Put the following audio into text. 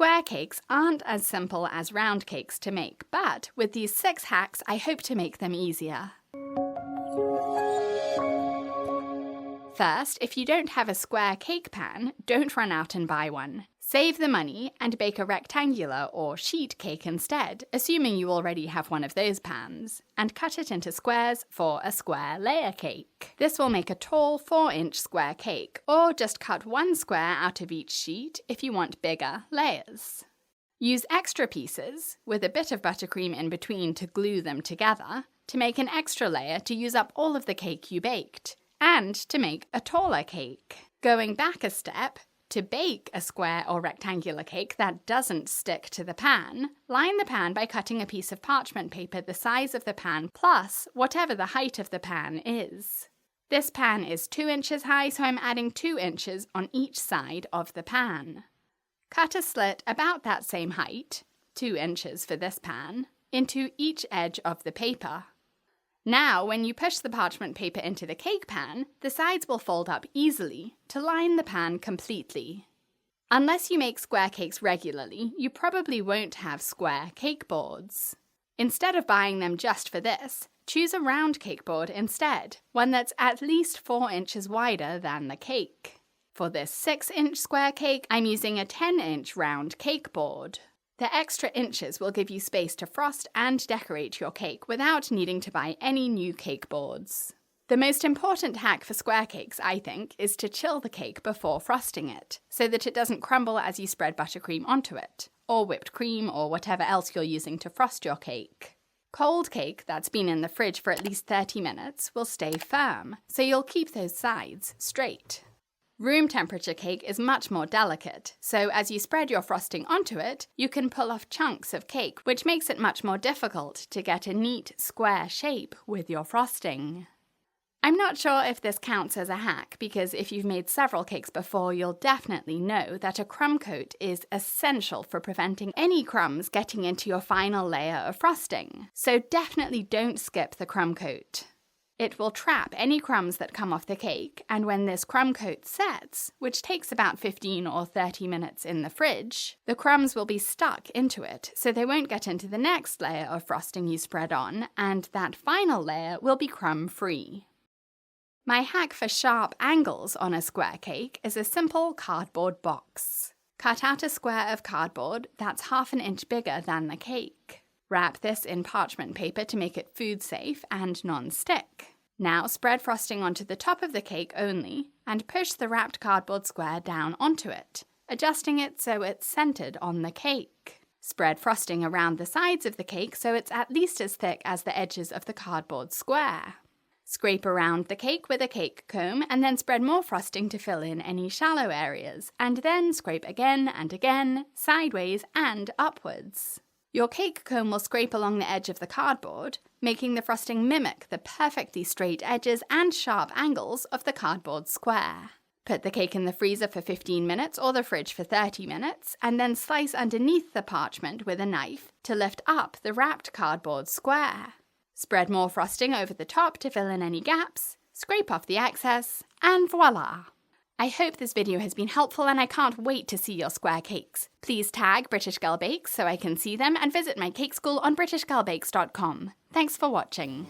Square cakes aren't as simple as round cakes to make, but with these 6 hacks, I hope to make them easier. First, if you don't have a square cake pan, don't run out and buy one. Save the money and bake a rectangular or sheet cake instead, assuming you already have one of those pans, and cut it into squares for a square layer cake. This will make a tall 4-inch square cake, or just cut 1 square out of each sheet if you want bigger layers. Use extra pieces, with a bit of buttercream in between to glue them together, to make an extra layer to use up all of the cake you baked, and to make a taller cake. Going back a step, to bake a square or rectangular cake that doesn't stick to the pan, line the pan by cutting a piece of parchment paper the size of the pan plus whatever the height of the pan is. This pan is 2 inches high, so I'm adding 2 inches on each side of the pan. Cut a slit about that same height, 2 inches for this pan, into each edge of the paper. Now, when you push the parchment paper into the cake pan, the sides will fold up easily to line the pan completely. Unless you make square cakes regularly, you probably won't have square cake boards. Instead of buying them just for this, choose a round cake board instead, one that's at least 4 inches wider than the cake. For this 6-inch square cake, I'm using a 10-inch round cake board. The extra inches will give you space to frost and decorate your cake without needing to buy any new cake boards. The most important hack for square cakes, I think, is to chill the cake before frosting it, so that it doesn't crumble as you spread buttercream onto it, or whipped cream, or whatever else you're using to frost your cake. Cold cake that's been in the fridge for at least 30 minutes will stay firm, so you'll keep those sides straight. Room temperature cake is much more delicate, so as you spread your frosting onto it, you can pull off chunks of cake, which makes it much more difficult to get a neat square shape with your frosting. I'm not sure if this counts as a hack, because if you've made several cakes before, you'll definitely know that a crumb coat is essential for preventing any crumbs getting into your final layer of frosting. So definitely don't skip the crumb coat. It will trap any crumbs that come off the cake, and when this crumb coat sets, which takes about 15 or 30 minutes in the fridge, the crumbs will be stuck into it, so they won't get into the next layer of frosting you spread on, and that final layer will be crumb-free. My hack for sharp angles on a square cake is a simple cardboard box. Cut out a square of cardboard that's 1/2 inch bigger than the cake. Wrap this in parchment paper to make it food safe and non-stick. Now spread frosting onto the top of the cake only, and push the wrapped cardboard square down onto it, adjusting it so it's centered on the cake. Spread frosting around the sides of the cake so it's at least as thick as the edges of the cardboard square. Scrape around the cake with a cake comb and then spread more frosting to fill in any shallow areas, and then scrape again and again, sideways and upwards. Your cake comb will scrape along the edge of the cardboard, making the frosting mimic the perfectly straight edges and sharp angles of the cardboard square. Put the cake in the freezer for 15 minutes or the fridge for 30 minutes, and then slice underneath the parchment with a knife to lift up the wrapped cardboard square. Spread more frosting over the top to fill in any gaps, scrape off the excess, and voila! I hope this video has been helpful, and I can't wait to see your square cakes. Please tag British Girl Bakes so I can see them, and visit my cake school on britishgirlbakes.com. Thanks for watching.